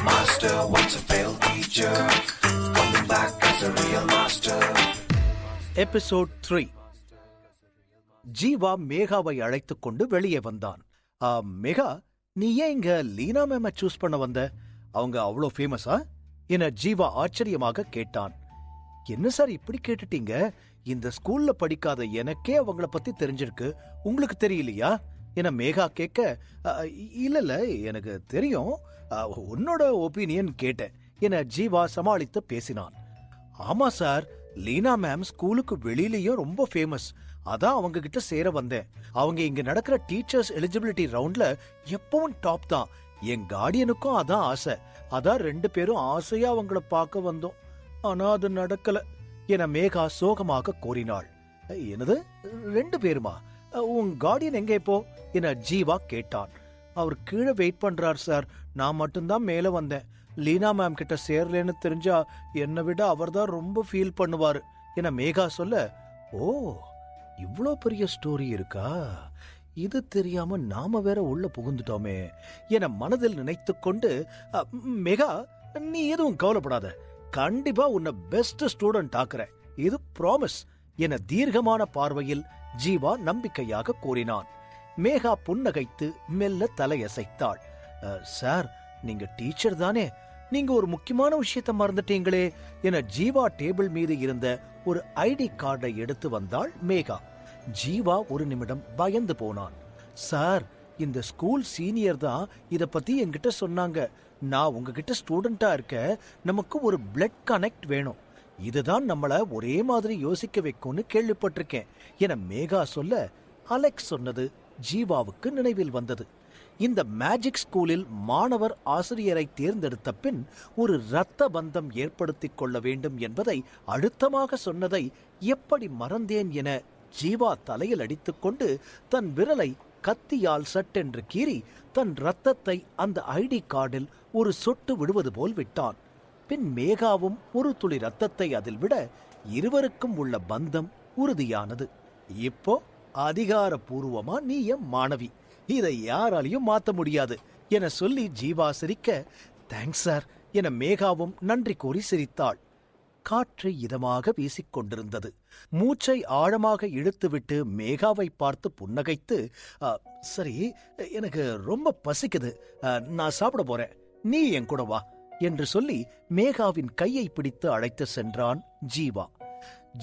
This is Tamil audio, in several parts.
Master once a failed teacher, coming back as a real master. Episode 3. Jeeva மேகாவை அழைத்துக் கொண்டு வெளியே வந்தான். மேகா, நீ ஏன் இங்க லீனா மேம சூஸ் பண்ண வந்த? அவங்க அவ்வளோ ஃபேமஸா என ஜீவா ஆச்சரியமாக கேட்டான். என்ன சார் இப்படி கேட்டுட்டீங்க? இந்த ஸ்கூல்ல படிக்காத எனக்கே அவங்கள பத்தி தெரிஞ்சிருக்கு, உங்களுக்கு தெரியலையா என மேகா கேட்க, இல்ல எனக்கு தெரியும், உன்னோட ஒப்பீனியன் கேட்டேன் என ஜீவா சமாளித்து பேசினான். ஆமா சார், லீனா மேம் ஸ்கூலுக்கு வெளியிலயும் ரொம்ப ஃபேமஸ், அதான் அவங்க கிட்ட சேர வந்தேன். அவங்க இங்க நடக்கிற டீச்சர்ஸ் எலிஜிபிலிட்டி ரவுண்ட்ல எப்பவும் டாப் தான். என் கார்டியனுக்கும் அதான் ஆசை, அதான் 2 பேரும் ஆசையா அவங்கள பார்க்க வந்தோம். ஆனா அது நடக்கல என மேகா சோகமாக கூறினாள். என்னது 2 பேருமா? உன் கார்டியன் எங்க இப்போ என ஜீவா கேட்டான். அவர் கீழே வெயிட் பண்றார் சார், நான் மட்டும்தான் மேல வந்தேன். லீனா மேம் கிட்ட சேரலன்னு தெரிஞ்சா என்னை விட அவர் தான் ரொம்ப ஃபீல் பண்ணுவாரு என மேகா சொல்ல, ஓ இவ்வளோ பெரிய ஸ்டோரி இருக்கா, இது தெரியாம நாம வேற உள்ள புகுந்துட்டோமே என மனதில் நினைத்து கொண்டு, மேகா நீ எதுவும் கவலைப்படாத, கண்டிப்பா உன்னை பெஸ்ட் ஸ்டூடெண்ட் ஆக்குறேன், இது ப்ராமிஸ் என தீர்க்கமான பார்வையில் ஜீவா நம்பிக்கையாக கூறினான். மேகா புன்னகைத்து மெல்ல தலையசைத்தாள். சார், நீங்க டீச்சர் தானே, நீங்க ஒரு முக்கியமான விஷயத்த மறந்துட்டீங்களே என ஜீவா டேபிள் மீது இருந்த ஒரு ஐடி கார்டை எடுத்து வந்தாள் மேகா. ஜீவா ஒரு நிமிடம் பயந்து போனான். சார், இந்த ஸ்கூல் சீனியர் தான் இத பத்தி என்கிட்ட சொன்னாங்க. நான் உங்ககிட்ட ஸ்டூடெண்டா இருக்க, நமக்கு ஒரு பிளட் கனெக்ட் வேணும், இதுதான் நம்மள ஒரே மாதிரி யோசிக்க வைக்கும்னு கேள்விப்பட்டிருக்கேன் என மேகா சொல்ல, அலெக்ஸ் சொன்னது ஜீவாவுக்கு நினைவில் வந்தது. இந்த மேஜிக் ஸ்கூலில் மாணவர் ஆசிரியரை தேர்ந்தெடுத்த பின் ஒரு இரத்த பந்தம் ஏற்படுத்திக் கொள்ள வேண்டும் என்பதை அழுத்தமாக சொன்னதை எப்படி மறந்தேன் என ஜீவா தலையில் அடித்துக்கொண்டு தன் விரலை கத்தியால் சட்டென்று கீறி தன் இரத்தத்தை அந்த ஐடி கார்டில் ஒரு சொட்டு விடுவது போல் விட்டான். பின் மேகாவும் ஒரு துளி இரத்தத்தை அதில் விட இருவருக்கும் உள்ள பந்தம் உறுதியானது. இப்போ அதிகாரப்பூர்வமா நீ என் மாணவி, இதை யாராலையும் மாத்த முடியாது என சொல்லி ஜீவா சிரிக்க, தேங்க்ஸ் சார் என மேகாவும் நன்றி கூறி சிரித்தாள். காற்று இதமாக வீசிக்கொண்டிருந்தது. மூச்சை ஆழமாக இழுத்துவிட்டு மேகாவை பார்த்து புன்னகைத்து, சரி எனக்கு ரொம்ப பசிக்குது, நான் சாப்பிட போறேன், நீ என் கூட வா என்று சொல்லி மேகாவின் கையை பிடித்து அழைத்து சென்றான் ஜீவா.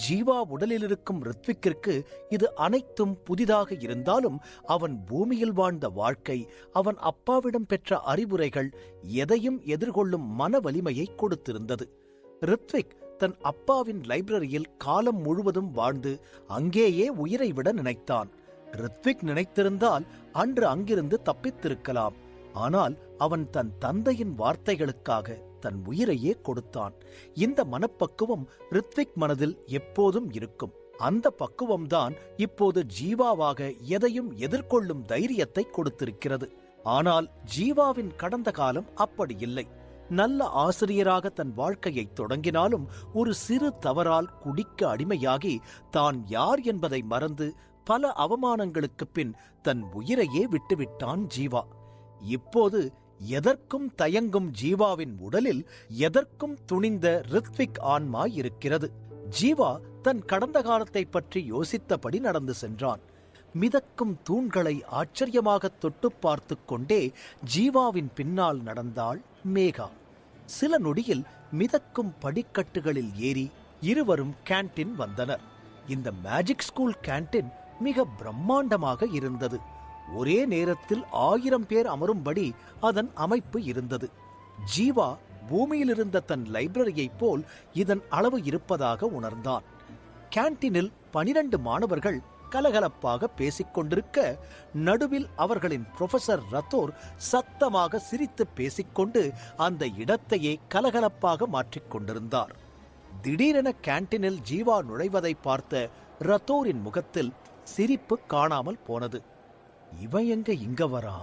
ஜீவா உடலில் இருக்கும் ரித்விக்கிற்கு இது அனைத்தும் புதிதாக இருந்தாலும் அவன் பூமியில் வாழ்ந்த வாழ்க்கை, அவன் அப்பாவிடம் பெற்ற அறிவுரைகள் எதையும் எதிர்கொள்ளும் மன வலிமையை கொடுத்திருந்தது. ரித்விக் தன் அப்பாவின் லைப்ரரியில் காலம் முழுவதும் வாழ்ந்து அங்கேயே உயிரை விட நினைத்தான். ரித்விக் நினைத்திருந்தால் அன்று அங்கிருந்து தப்பித்திருக்கலாம். ஆனால் அவன் தன் தந்தையின் வார்த்தைகளுக்காக தன் உயிரையே கொடுத்தான். இந்த மனப்பக்குவம் ரித்விக் மனதில் எப்போதும் இருக்கும். அந்த பக்குவம்தான் இப்போது ஜீவாவாக எதையும் எதிர்கொள்ளும் தைரியத்தை கொடுத்திருக்கிறது. ஆனால் ஜீவாவின் கடந்த காலம் அப்படி இல்லை. நல்ல ஆசிரியராக தன் வாழ்க்கையை தொடங்கினாலும் ஒரு சிறு தவறால் குடிக்க அடிமையாகி தான் யார் என்பதை மறந்து பல அவமானங்களுக்கு பின் தன் உயிரையே விட்டுவிட்டான் ஜீவா. இப்போது எதற்கும் தயங்கும் ஜீவாவின் உடலில் எதற்கும் துணிந்த ரித்விக் ஆன்மா இருக்கிறது. ஜீவா தன் கடந்த காலத்தை பற்றி யோசித்தபடி நடந்து சென்றான். மிதக்கும் தூண்களை ஆச்சரியமாக தொட்டு பார்த்து கொண்டே ஜீவாவின் பின்னால் நடந்தாள் மேகா. சில நொடியில் மிதக்கும் படிக்கட்டுகளில் ஏறி இருவரும் கேண்டீன் வந்தனர். இந்த மேஜிக் ஸ்கூல் கேண்டீன் மிக பிரம்மாண்டமாக இருந்தது. ஒரே நேரத்தில் 1000 பேர் அமரும்படி அதன் அமைப்பு இருந்தது. ஜீவா பூமியில் இருந்த தன் லைப்ரரியைப் போல் இதன் அளவு இருப்பதாக உணர்ந்தான். கேண்டீனில் 12 மாணவர்கள் கலகலப்பாக பேசிக் கொண்டிருக்க, நடுவில் அவர்களின் புரொஃபசர் ரத்தோர் சத்தமாக சிரித்து பேசிக்கொண்டு அந்த இடத்தையே கலகலப்பாக மாற்றிக் கொண்டிருந்தார். திடீரென கேண்டீனில் ஜீவா நுழைவதை பார்த்த ரத்தோரின் முகத்தில் சிரிப்பு காணாமல் போனது. இவன் எங்க இங்க வரா?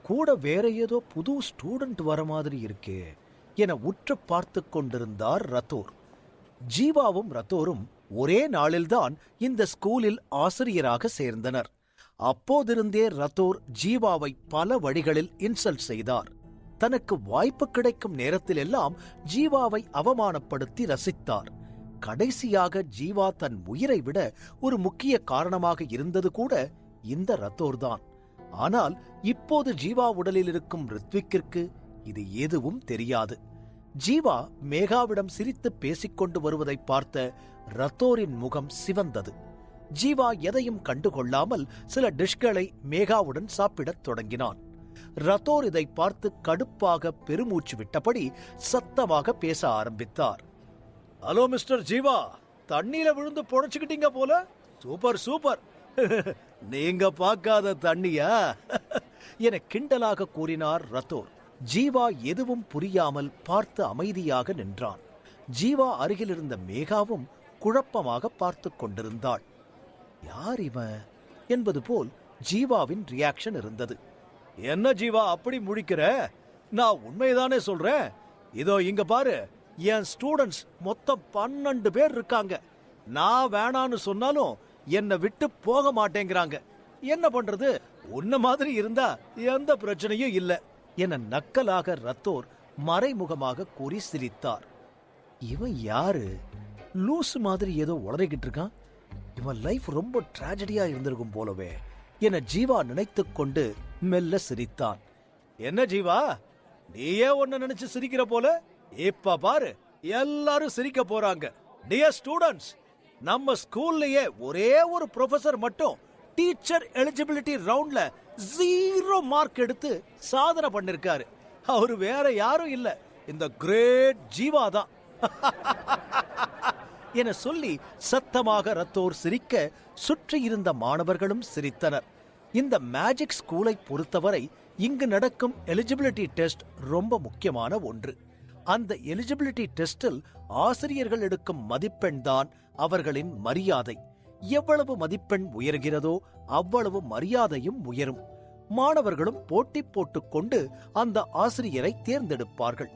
கூட வேற ஏதோ புது ஸ்டூடெண்ட் வர மாதிரி இருக்கே என உற்று பார்த்து கொண்டிருந்தார் ரத்தோர். ஜீவாவும் ரத்தோரும் ஒரே நாளில்தான் இந்த ஸ்கூலில் ஆசிரியராக சேர்ந்தனர். அப்போதிருந்தே ரத்தோர் ஜீவாவை பல வழிகளில் இன்சல்ட் செய்தார். தனக்கு வாய்ப்பு கிடைக்கும் நேரத்தில் எல்லாம் ஜீவாவை அவமானப்படுத்தி ரசித்தார். கடைசியாக ஜீவா தன் உயிரை விட ஒரு முக்கிய காரணமாக இருந்தது கூட இந்த ரத்தோர்தான். ஆனால் இப்போது ஜீவா உடலில் இருக்கும் ரித்விக்கிற்கு இது எதுவும் தெரியாது. ஜீவா மேகாவிடம் சிரித்து பேசிக்கொண்டு வருவதை பார்த்த ரத்தோரின் முகம் சிவந்தது. ஜீவா எதையும் கண்டுகொள்ளாமல் சில டிஷ்களை மேகாவுடன் சாப்பிடத் தொடங்கினான். ரத்தோர் இதை பார்த்து கடுப்பாக பெருமூச்சு விட்டபடி சத்தமாக பேச ஆரம்பித்தார். ஹலோ மிஸ்டர் ஜீவா, தண்ணியில விழுந்து பொழைச்சுக்கிட்டீங்க போல. Super super. நீங்க பார்க்காத தண்ணியா என கிண்டலாக கூறினார் ரத்தோர். ஜீவா எதுவும் புரியாமல் பார்த்து அமைதியாக நின்றான். ஜீவா அருகில் இருந்த மேகாவும் குழப்பமாக பார்த்து கொண்டிருந்தாள். யார் இவன் என்பது போல் ஜீவாவின் ரியாக்ஷன் இருந்தது. என்ன ஜீவா அப்படி முழிக்கிற? நான் உண்மைதானே சொல்றேன். இதோ இங்க பாரு, என் ஸ்டூடெண்ட்ஸ் மொத்தம் 12 பேர் இருக்காங்க. நான் வேணான்னு சொன்னாலும் என்னை விட்டு போக மாட்டேங்கிறாங்க. என்ன பண்றது? உன்ன மாதிரி இருந்தா எந்த பிரச்சனையும் இல்ல என நக்கலாக ரத்தோர் மறைமுகமாக கூறி சிரித்தார். இவன் யாரு? லூசு மாதிரி ஏதோ உளறிக்கிட்டு இருக்கான். இவன் லைஃப் ரொம்ப டிராஜடியா இருந்திருக்கும் போலவே என ஜீவா நினைத்துக் கொண்டு மெல்ல சிரித்தான். என்ன ஜீவா, நீயே ஒன்னு நினைச்சு சிரிக்கிற போல? இப்ப பாரு, எல்லாரும் சிரிக்க போறாங்க. டியர் ஸ்டூடெண்ட்ஸ், நம்ம ஸ்கூல்லயே ஒரே ஒரு ப்ரொஃபசர் மட்டும் டீச்சர் எலிஜிபிலிட்டி ரவுண்ட்ல 0 மார்க் எடுத்து சாதனை பண்ணிருக்காரு. அவரு வேற யாரும் இல்ல, இந்த கிரேட் ஜீவா தான் என சொல்லி சத்தமாக ரத்தோர் சிரிக்க சுற்றி இருந்த மாணவர்களும் சிரித்தனர். இந்த மேஜிக் ஸ்கூலை பொறுத்தவரை இங்கு நடக்கும் எலிஜிபிலிட்டி டெஸ்ட் ரொம்ப முக்கியமான ஒன்று. அந்த எலிஜிபிலிட்டி டெஸ்டில் ஆசிரியர்கள் எடுக்கும் மதிப்பெண் தான் அவர்களின் மரியாதை. எவ்வளவு மதிப்பெண் உயர்கிறதோ அவ்வளவு மரியாதையும் உயரும். மாணவர்களும் போட்டி போட்டுக்கொண்டு அந்த ஆசிரியரை தேர்ந்தெடுப்பார்கள்.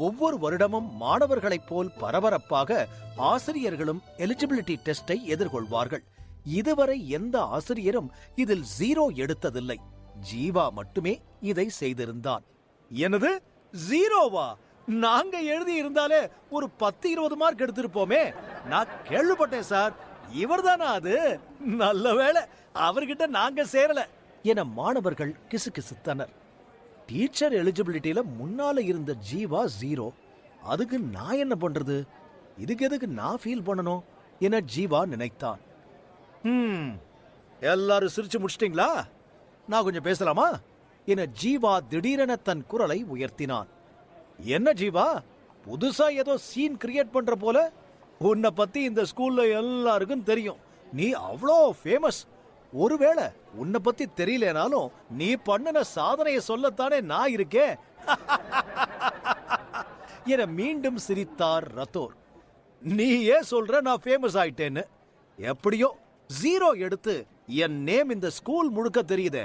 ஒவ்வொரு வருடமும் மாணவர்களைப் போல் பரபரப்பாக ஆசிரியர்களும் எலிஜிபிலிட்டி டெஸ்டை எதிர்கொள்வார்கள். இதுவரை எந்த ஆசிரியரும் இதில் 0 எடுத்ததில்லை. ஜீவா மட்டுமே இதை செய்திருந்தான். எனது 0வா? நாங்க எழுதி இருந்தாலே ஒரு 10-20 மார்க் எடுத்திருப்போமே. நான் கேள்விப்பட்டேன் சார். இவர்தானா அது? நல்ல வேளை அவர்கிட்ட நாங்க சேரல என மாணவர்கள் கிசுகிசுத்தனர். டீச்சர் எலிஜிபிலிட்டியில முன்னால இருந்த ஜீவா 0. அதுக்கு நான் என்ன பண்றது? இதுக்கு எதுக்கு நான் ஃபீல் பண்ணணும் என ஜீவா நினைத்தான். எல்லாரும் சிரிச்சு முடிச்சிட்டீங்களா? நான் கொஞ்சம் பேசலாமா என ஜீவா திடீரென தன் குரலை உயர்த்தினான். என்ன ஜீவா, புதுசா ஏதோ சீன் கிரியேட் பண்ற போல? உன்னை பத்தி இந்த ஸ்கூல்ல எல்லாருக்கும் தெரியும். நீ அவ்வளோ ஃபேமஸ். ஒருவேளை உன்னை பத்தி தெரியலனாலும் நீ பண்ணின சாதனையை சொல்லத்தானே நான் இருக்கேன் என மீண்டும் சிரித்தார் ரத்தோர். நீ ஏன் சொல்ற நான் ஃபேமஸ் ஆயிட்டேன்னு? எப்படியோ 0 எடுத்து என் நேம் இந்த ஸ்கூல் முழுக்க தெரியுதே,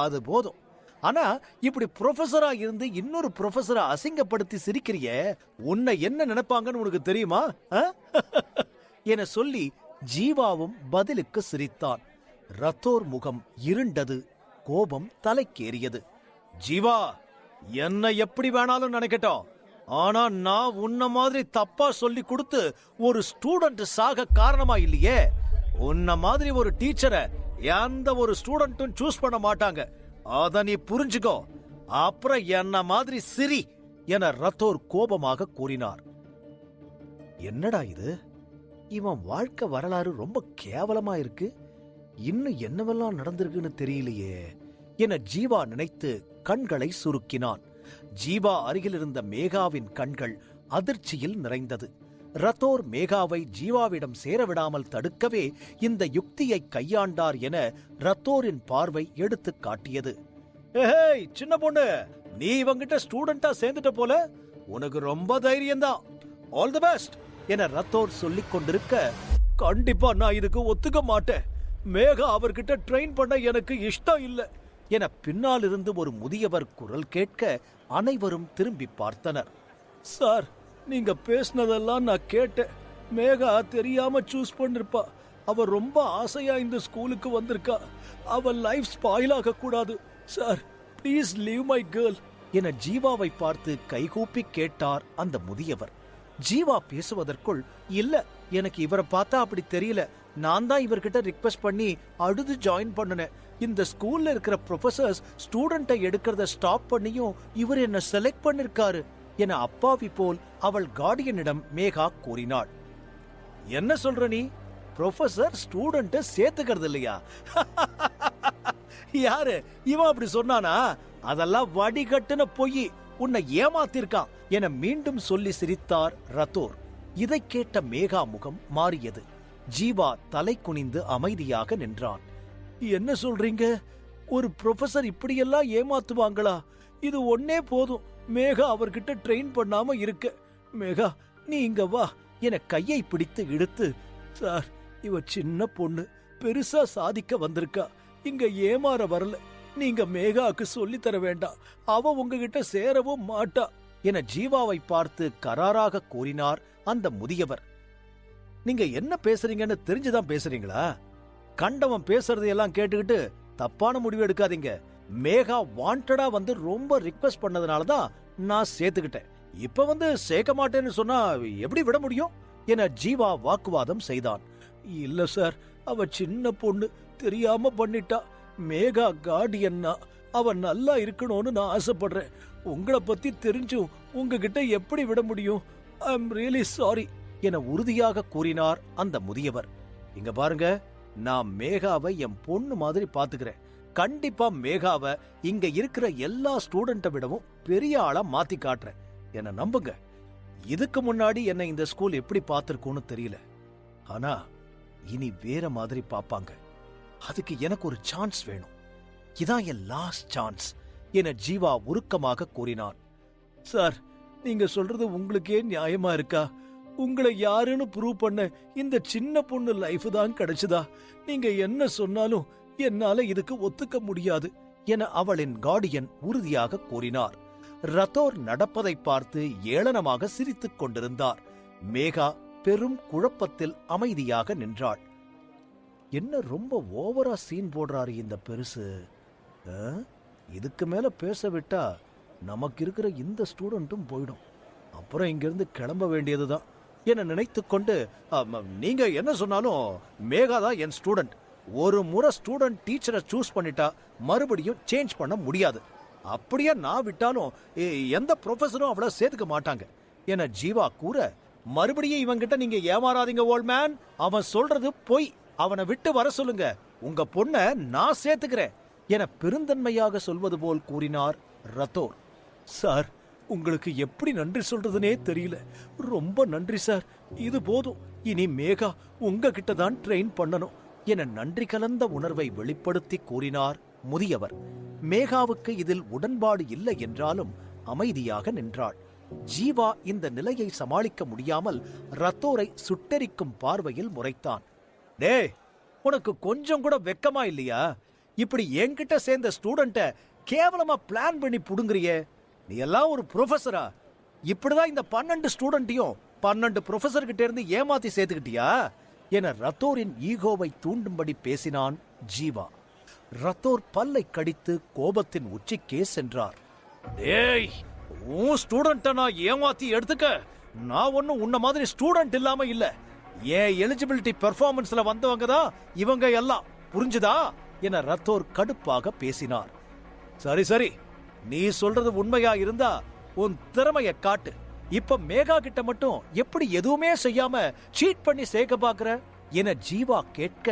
அது போதும். ஆனா இப்படி ப்ரொஃபஸரா இருந்து இன்னொரு ப்ரொஃபஸரை அசிங்கப்படுத்தி சிரிக்கிறியே, உன்னை என்ன நினைப்பாங்கன்னு உனக்கு தெரியுமா என சொல்லி ஜீவாவும் பதிலுக்கு சிரித்தான். ரத்தோர் முகம் இருண்டது. கோபம் தலைக்கேறியது. ஜீவா, என்ன எப்படி வேணாலும் நினைக்கட்டும். ஆனா நான் உன்ன மாதிரி தப்பா சொல்லி கொடுத்து ஒரு ஸ்டூடெண்ட் சாக காரணமா இல்லையே. உன்ன மாதிரி ஒரு டீச்சரை எந்த ஒரு ஸ்டூடெண்ட்டும் சூஸ் பண்ண மாட்டாங்க. அத நீ புரிஞ்சுக்கோ. அப்புறம் என்ன மாதிரி சிரி என ரத்தோர் கோபமாக கூறினார். என்னடா இது? இவன் வாழ்க்கை வரலாறு ரொம்ப கேவலமா இருக்கு. இன்னும் என்னவெல்லாம் நடந்திருக்குன்னு தெரியலையே என ஜீவா நினைத்து கண்களை சுருக்கினான். ஜீவா அருகில் இருந்த மேகாவின் கண்கள் அதிர்ச்சியில் நிறைந்தது. ரத்தோர் மேகாவை ஜீவாவிடம் சேரவிடாமல் தடுக்கவே இந்த யுக்தியை கையாண்டார் என ரத்தோரின் பார்வை எடுத்து காட்டியது. ஏய் சின்ன பொண்ணு, நீ இவங்கிட்ட ஸ்டூடெண்டா சேர்ந்துட்ட போல. உனக்கு ரொம்ப தைரியம்தான். ஆல் தி பெஸ்ட் என ரத்தோர் சொல்லிக் கொண்டிருக்க, கண்டிப்பா நான் இதுக்கு ஒத்துக்க மாட்டேன். மேகா அவர்கிட்ட ட்ரெயின் பண்ண எனக்கு இஷ்டம் இல்ல என பின்னால் இருந்து ஒரு முதியவர் குரல் கேட்க அனைவரும் திரும்பி பார்த்தனர். சார், நீங்க பேசினதெல்லாம் நான் கேட்டேன். மேகா தெரியாம சூஸ் பண்ணிருப்பா. அவ ரொம்ப ஆசையா இந்த ஸ்கூலுக்கு வந்திருக்கா. அவ லைஃப் ஸ்பாயில் ஆக கூடாது. Sir, please leave my girl என ஜீவாவை பார்த்து கைகூப்பி கேட்டார் அந்த முதியவர். ஜீவா பேசுவதற்குள், இல்ல, எனக்கு இவரை பார்த்தா அப்படி தெரியல, நான் தான் இவர்கிட்ட ரிக்வெஸ்ட் பண்ணி அழுது ஜாயின் பண்ணினேன். இந்த ஸ்கூல்ல இருக்கிற ப்ரொஃபசர்ஸ் ஸ்டூடெண்ட்டை எடுக்கிறத ஸ்டாப் பண்ணியும் இவர் என்ன செலக்ட் பண்ணிருக்காரு என அப்பாவி போல் அவள் கார்டியனிடம் மேகா கூறினாள். என்ன சொல்ற நீ? ப்ரொஃபசர் ஸ்டூடெண்ட்டை சேர்த்துக்கிறது இல்லையா? யாரு இவன் அப்படி சொன்னானா? அதெல்லாம் வடிகட்டுன பொய், உன்னை ஏமாத்திருக்கான் என மீண்டும் சொல்லி சிரித்தார் ரத்தோர். இதை கேட்ட மேகா முகம் மாறியது. ஜீவா தலை குனிந்து அமைதியாக நின்றான். என்ன சொல்றீங்க? ஒரு ப்ரொஃபசர் இப்படியெல்லாம் ஏமாத்துவாங்களா? இது ஒன்னே போதும் மேகா அவர்கிட்ட ட்ரெயின் பண்ணாம இருக்க. மேகா, நீ இங்க வா என கையை பிடித்து இழுத்து, சார், இவ சின்ன பொண்ணு பெருசா சாதிக்க வந்திருக்கா, இங்க ஏமாற வரல, நீங்க மேகாவுக்கு சொல்லி தர வேண்டாம், அவ உங்ககிட்ட சேரவும் மாட்டா என ஜீவாவை பார்த்து கராராக கூறினார் அந்த முதியவர். நீங்க என்ன பேசுறீங்கன்னு தெரிஞ்சுதான் பேசுறீங்களா? கண்டவன் பேசுறதையெல்லாம் கேட்டுக்கிட்டு தப்பான முடிவு எடுக்காதீங்க. மேகா வாண்டடா வந்து ரொம்ப ரிக்வெஸ்ட் பண்ணதுனாலதான் நான் சேர்த்துக்கிட்டேன். இப்ப வந்து சேர்க்க மாட்டேன்னு சொன்னா எப்படி விட முடியும் என ஜீவா வாக்குவாதம் செய்தான். இல்ல சார், அவ சின்ன பொண்ணு, தெரியாம பண்ணிட்டா. மேகா கார்டியன்னா அவ நல்லா இருக்கணும்னு நான் ஆசைப்படுறேன். உங்களை பத்தி தெரிஞ்சும் உங்ககிட்ட எப்படி விட முடியும்? ஐ எம் ரியலி சாரி என உறுதியாக கூறினார் அந்த முதியவர். இங்க பாருங்க, நான் மேகாவை என் பொண்ணு மாதிரி பாத்துக்கிறேன். கண்டிப்பா மேகாவை இங்க இருக்கிற எல்லா ஸ்டூடெண்ட்டை விடவும் பெரிய ஆளா மாத்தி காட்டுறேன் என்ன நம்புங்க. இதுக்கு முன்னாடி என்ன இந்த ஸ்கூல் எப்படி பார்த்திருக்கும்னு தெரியல, ஆனா இனி வேற மாதிரி பாப்பாங்க. அதுக்கு எனக்கு ஒரு சான்ஸ் வேணும். இதான் என் லாஸ்ட் சான்ஸ் என ஜீவா உருக்கமாக கூறினான். சார், நீங்க சொல்றது உங்களுக்கே நியாயமா இருக்கா? உங்களை யாருன்னு ப்ரூவ் பண்ண இந்த சின்ன பொண்ணு லைஃப் தான் கிடைச்சதா? நீங்க என்ன சொன்னாலும் என்னால இதுக்கு ஒத்துக்க முடியாது என அவளின் கார்டியன் உறுதியாக கூறினார். ரத்தோர் நடப்பதை பார்த்து ஏளனமாக சிரித்துக் கொண்டிருந்தார். மேகா பெரும் குழப்பத்தில் அமைதியாக நின்றாள். என்ன ரொம்ப ஓவரா சீன் போடுறாரு இந்த பெருசு? இதுக்கு மேல பேச விட்டா நமக்கு இருக்கிற இந்த ஸ்டூடெண்ட்டும் போயிடும். அப்புறம் இங்கிருந்து கிளம்ப வேண்டியதுதான் என நினைத்துக் கொண்டு, நீங்க என்ன சொன்னாலும் மேகா தான் என் ஸ்டூடெண்ட். ஒரு முறை ஸ்டூடெண்ட் டீச்சரை சூஸ் பண்ணிட்டா மறுபடியும் சேஞ்ச் பண்ண முடியாது. அப்படியே நான் விட்டாலும் எந்த ப்ரொஃபஸரும் அவளை சேர்த்துக்க மாட்டாங்க என ஜீவா கூற, மறுபடியும் இவங்கிட்ட நீங்க ஏமாறாதீங்க ஓல்ட் மேன், அவன் சொல்றது பொய், அவனை விட்டு வர சொல்லுங்க, உங்க பொண்ண நான் சேர்த்துக்கிறேன் என பெருந்தன்மையாக சொல்வது போல் கூறினார் ரத்தோர். சார், உங்களுக்கு எப்படி நன்றி சொல்றதுனே தெரியல. ரொம்ப நன்றி சார், இது போதும். இனி மேகா உங்ககிட்ட தான் ட்ரெயின் பண்ணணும் என நன்றி கலந்த உணர்வை வெளிப்படுத்தி கூறினார் முதியவர். மேகாவுக்கு இதில் உடன்பாடு இல்லை என்றாலும் அமைதியாக நின்றாள். ஜீவா இந்த நிலையை சமாளிக்க முடியாமல் ரத்தோரை சுட்டெரிக்கும் பார்வையில் முறைத்தான். டேய், உனக்கு கொஞ்சம் கூட வெக்கமா இல்லையா? இப்படி என்கிட்ட சேர்ந்த ஸ்டூடெண்ட்ட கேவலமா பிளான் பண்ணி புடுங்குறியே. நீ எல்லாம் ஒரு ப்ரொஃபஸரா? இப்படிதான் இந்த 12 ஸ்டூடெண்ட்டையும் 12 ப்ரொஃபஸர் கிட்ட இருந்து ஏமாத்தி சேர்த்துக்கிட்டியா என ரத்தோரின் ஈகோவை தூண்டும்படி பேசினான் ஜீவா. ரத்தோர் பல்லை கடித்து கோபத்தின் உச்சிக்கே சென்றார். டேய், உன் ஸ்டூடெண்ட்ட நான் ஏமாத்தி எடுத்துக்க. நான் ஒன்னும் உன்ன மாதிரி ஸ்டூடெண்ட் இல்லாம இல்ல. ஏன் எலிஜிபிலிட்டி பெர்ஃபார்மன்ஸ்ல வந்தவங்க தான் இவங்க எல்லாம், புரிஞ்சுதா என ரத்தோர் கடுப்பாக பேசினார். சரி சரி, நீ சொல்றது உண்மையா இருந்தா உன் திறமைய காட்டு. இப்ப மேகா கிட்ட மட்டும் எப்படி எதுவுமே செய்யாம சீட் பண்ணி சேர்க்க பாக்குற என ஜீவா கேட்க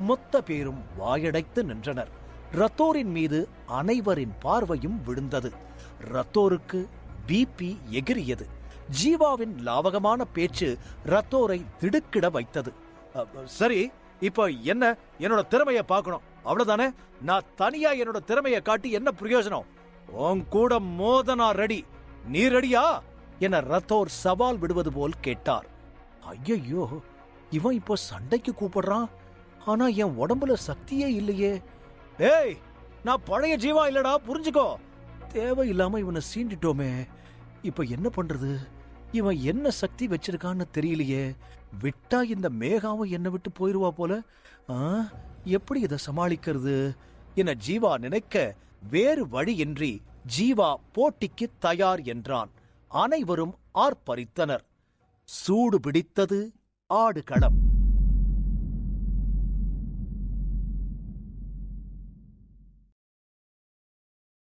மொத்த பேரும் வாயடைத்து நின்றனர். ரத்தோரின் மீது அனைவரின் பார்வையும் விழுந்தது. ரத்தோருக்கு பிபி எகிரியது. ஜீவாவின் லாவகமான பேச்சு ரத்தோரை திடுக்கிட வைத்தது. சரி, இப்ப என்ன, என்னோட திறமைய பார்க்கணும் அவ்வளவுதானே? நான் தனியா என்னோட திறமைய காட்டி என்ன பிரயோஜனம்? உன் கூட மோத நான் ரெடி, நீ ரெடியா என ரத்தோர் சவால் விடுவது போல் கேட்டார். ஐயோ, இவன் இப்போ சண்டைக்கு கூப்பிடுறான், ஆனா என் உடம்புல சக்தியே இல்லையே. ஏய், நான் பழைய ஜீவா இல்லடா, புரிஞ்சுக்கோ. தேவையில்லாம இவனை சீண்டிட்டோமே, இப்ப என்ன பண்றது? இவன் என்ன சக்தி வச்சிருக்கான்னு தெரியலையே. விட்டா இந்த மேகாவும் என்ன விட்டு போயிருவா போல. எப்படி இதை சமாளிக்கிறது என ஜீவா நினைக்க வேறு வழியின்றி ஜீவா போட்டிக்கு தயார் என்றான். அனைவரும் ஆர்ப்பரித்தனர். சூடு பிடித்தது ஆடுகளம்.